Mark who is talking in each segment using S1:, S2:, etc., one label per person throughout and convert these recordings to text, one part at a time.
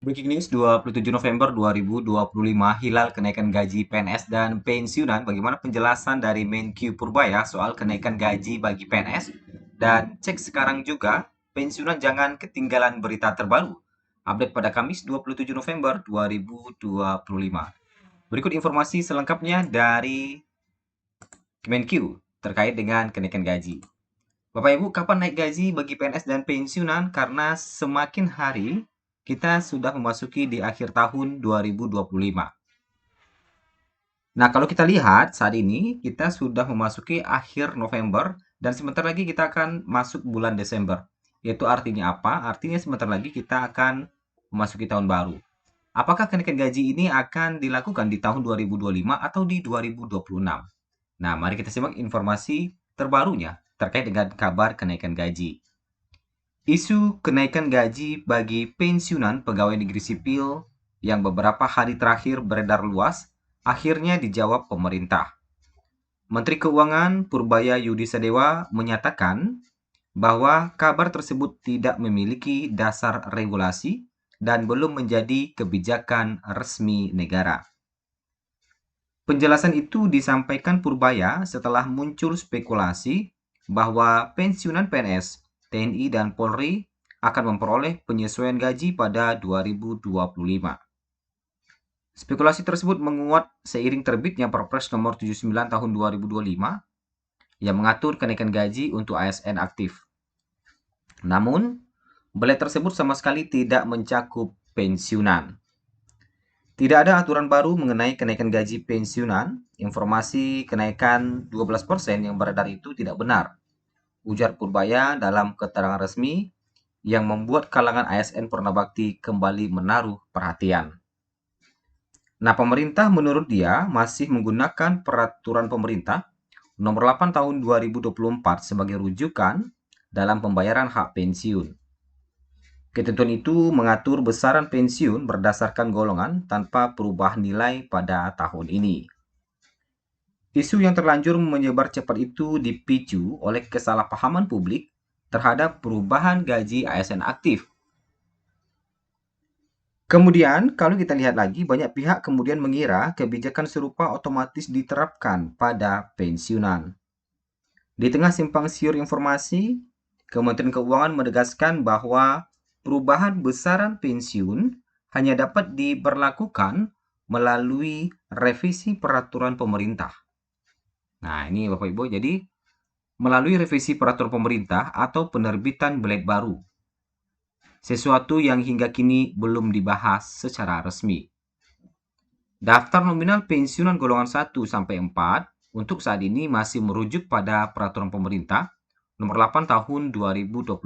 S1: Breaking news 27 November 2025, hilal kenaikan gaji PNS dan pensiunan. Bagaimana penjelasan dari Menkyu Purbaya soal kenaikan gaji bagi PNS? Dan cek sekarang juga, pensiunan jangan ketinggalan berita terbaru. Update pada Kamis 27 November 2025. Berikut informasi selengkapnya dari Kemenkyu terkait dengan kenaikan gaji. Bapak Ibu, kapan naik gaji bagi PNS dan pensiunan? Karena semakin hari kita sudah memasuki di akhir tahun 2025. Nah, kalau kita lihat saat ini kita sudah memasuki akhir November dan sebentar lagi kita akan masuk bulan Desember. Yaitu artinya apa? Artinya sebentar lagi kita akan memasuki tahun baru. Apakah kenaikan gaji ini akan dilakukan di tahun 2025 atau di 2026? Nah, mari kita simak informasi terbarunya terkait dengan kabar kenaikan gaji. Isu kenaikan gaji bagi pensiunan pegawai negeri sipil yang beberapa hari terakhir beredar luas akhirnya dijawab pemerintah. Menteri Keuangan Purbaya Yudi Sadewa menyatakan bahwa kabar tersebut tidak memiliki dasar regulasi dan belum menjadi kebijakan resmi negara. Penjelasan itu disampaikan Purbaya setelah muncul spekulasi bahwa pensiunan PNS, TNI, dan Polri akan memperoleh penyesuaian gaji pada 2025. Spekulasi tersebut menguat seiring terbitnya Perpres nomor 79 tahun 2025 yang mengatur kenaikan gaji untuk ASN aktif. Namun, belai tersebut sama sekali tidak mencakup pensiunan. Tidak ada aturan baru mengenai kenaikan gaji pensiunan. Informasi kenaikan 12% yang beredar itu tidak benar, ujar Purbaya dalam keterangan resmi yang membuat kalangan ASN Purnabakti kembali menaruh perhatian. Nah, pemerintah menurut dia masih menggunakan peraturan pemerintah nomor 8 tahun 2024 sebagai rujukan dalam pembayaran hak pensiun. Ketentuan itu mengatur besaran pensiun berdasarkan golongan tanpa perubahan nilai pada tahun ini. Isu yang terlanjur menyebar cepat itu dipicu oleh kesalahpahaman publik terhadap perubahan gaji ASN aktif. Kemudian, kalau kita lihat lagi, banyak pihak kemudian mengira kebijakan serupa otomatis diterapkan pada pensiunan. Di tengah simpang siur informasi, Kementerian Keuangan menegaskan bahwa perubahan besaran pensiun hanya dapat diberlakukan melalui revisi peraturan pemerintah. Nah, ini Bapak Ibu, jadi melalui revisi peraturan pemerintah atau penerbitan belet baru. Sesuatu yang hingga kini belum dibahas secara resmi. Daftar nominal pensiunan golongan 1 sampai 4 untuk saat ini masih merujuk pada peraturan pemerintah nomor 8 tahun 2024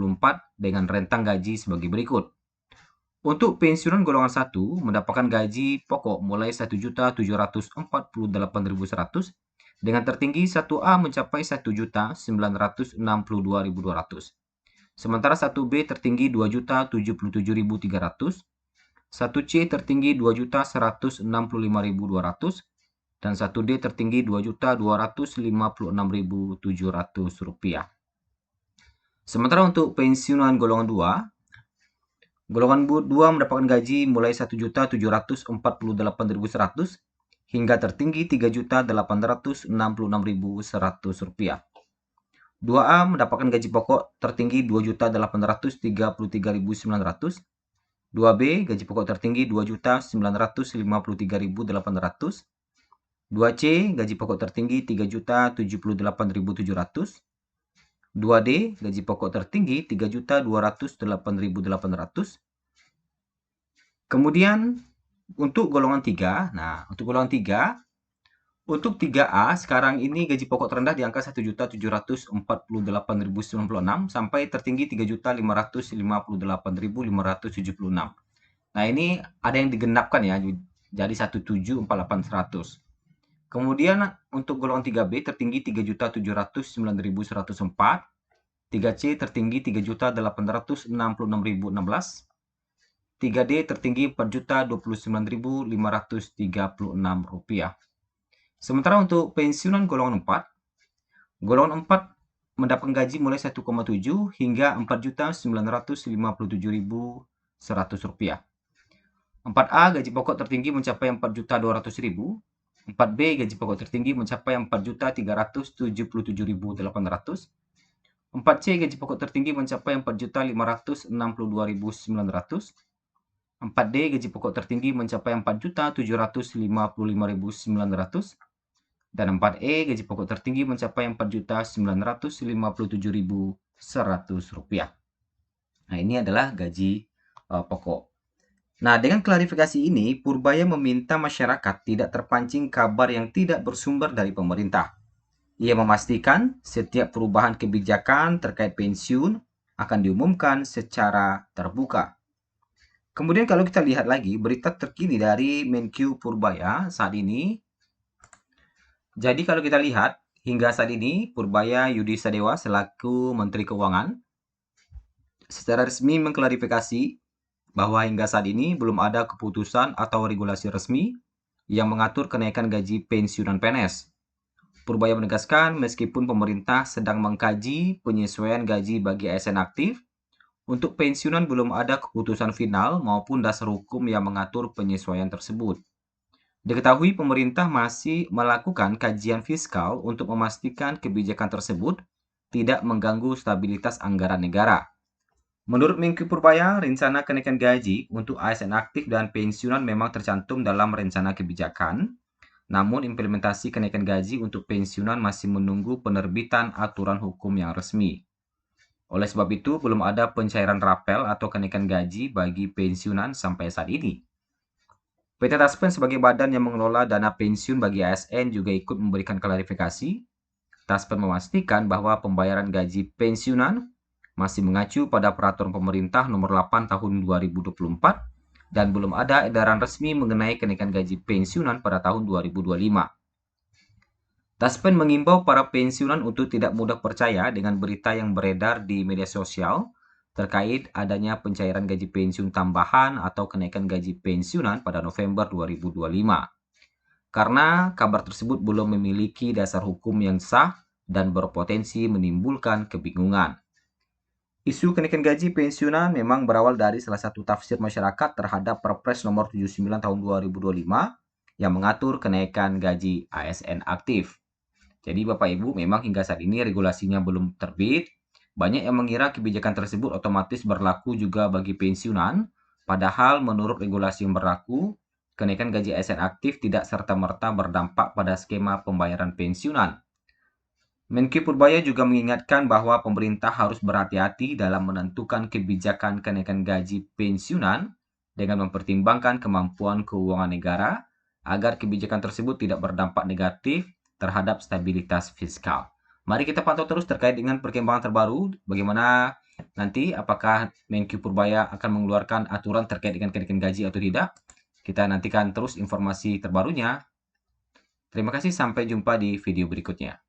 S1: dengan rentang gaji sebagai berikut. Untuk pensiunan golongan 1 mendapatkan gaji pokok mulai 1.748.100 dengan tertinggi 1A mencapai 1.962.200. Sementara 1B tertinggi 2.077.300, 1C tertinggi 2.165.200 dan 1D tertinggi 2.256.700 rupiah. Sementara untuk pensiunan golongan 2, golongan 2 mendapatkan gaji mulai 1.748.100 hingga tertinggi 3.866.100 rupiah. 2A mendapatkan gaji pokok tertinggi 2.833.900, 2B gaji pokok tertinggi 2.953.800, 2C gaji pokok tertinggi 3.078.700, 2D gaji pokok tertinggi 3.208.800. Kemudian untuk golongan 3, nah untuk golongan 3, untuk 3A sekarang ini gaji pokok terendah di angka 1.748.096 sampai tertinggi 3.558.576. Nah, ini ada yang digenapkan ya, jadi 1.748.100. Kemudian untuk golongan 3B tertinggi 3.709.104, 3C tertinggi 3.866.016, 3D tertinggi 4.029.536 rupiah. Sementara untuk pensiunan golongan 4, golongan 4 mendapatkan gaji mulai 1,7 hingga 4.957.100 rupiah. 4A gaji pokok tertinggi mencapai 4.200.000. 4B gaji pokok tertinggi mencapai 4.377.800. 4C gaji pokok tertinggi mencapai 4.562.900. 4D gaji pokok tertinggi mencapai 4.755.900. Dan 4E gaji pokok tertinggi mencapai 4.957.100 rupiah. Nah, ini adalah gaji pokok. Nah, dengan klarifikasi ini, Purbaya meminta masyarakat tidak terpancing kabar yang tidak bersumber dari pemerintah. Ia memastikan setiap perubahan kebijakan terkait pensiun akan diumumkan secara terbuka. Kemudian kalau kita lihat lagi berita terkini dari Menkyu Purbaya saat ini. Jadi kalau kita lihat, hingga saat ini Purbaya Yudi Sadewa selaku Menteri Keuangan secara resmi mengklarifikasi bahwa hingga saat ini belum ada keputusan atau regulasi resmi yang mengatur kenaikan gaji pensiunan PNS. Purbaya menegaskan meskipun pemerintah sedang mengkaji penyesuaian gaji bagi ASN aktif, untuk pensiunan belum ada keputusan final maupun dasar hukum yang mengatur penyesuaian tersebut. Diketahui pemerintah masih melakukan kajian fiskal untuk memastikan kebijakan tersebut tidak mengganggu stabilitas anggaran negara. Menurut Menkyu Purbaya, rencana kenaikan gaji untuk ASN aktif dan pensiunan memang tercantum dalam rencana kebijakan, namun implementasi kenaikan gaji untuk pensiunan masih menunggu penerbitan aturan hukum yang resmi. Oleh sebab itu, belum ada pencairan rapel atau kenaikan gaji bagi pensiunan sampai saat ini. PT Taspen sebagai badan yang mengelola dana pensiun bagi ASN juga ikut memberikan klarifikasi. Taspen memastikan bahwa pembayaran gaji pensiunan masih mengacu pada peraturan pemerintah nomor 8 tahun 2024 dan belum ada edaran resmi mengenai kenaikan gaji pensiunan pada tahun 2025. Taspen mengimbau para pensiunan untuk tidak mudah percaya dengan berita yang beredar di media sosial terkait adanya pencairan gaji pensiun tambahan atau kenaikan gaji pensiunan pada November 2025. Karena kabar tersebut belum memiliki dasar hukum yang sah dan berpotensi menimbulkan kebingungan. Isu kenaikan gaji pensiunan memang berawal dari salah satu tafsir masyarakat terhadap Perpres nomor 79 tahun 2025 yang mengatur kenaikan gaji ASN aktif. Jadi Bapak Ibu, memang hingga saat ini regulasinya belum terbit. Banyak yang mengira kebijakan tersebut otomatis berlaku juga bagi pensiunan, padahal menurut regulasi yang berlaku, kenaikan gaji ASN aktif tidak serta-merta berdampak pada skema pembayaran pensiunan. Menkyu Purbaya juga mengingatkan bahwa pemerintah harus berhati-hati dalam menentukan kebijakan kenaikan gaji pensiunan dengan mempertimbangkan kemampuan keuangan negara agar kebijakan tersebut tidak berdampak negatif terhadap stabilitas fiskal. Mari kita pantau terus terkait dengan perkembangan terbaru, bagaimana nanti apakah Menkyu Purbaya akan mengeluarkan aturan terkait dengan kenaikan gaji atau tidak. Kita nantikan terus informasi terbarunya. Terima kasih, sampai jumpa di video berikutnya.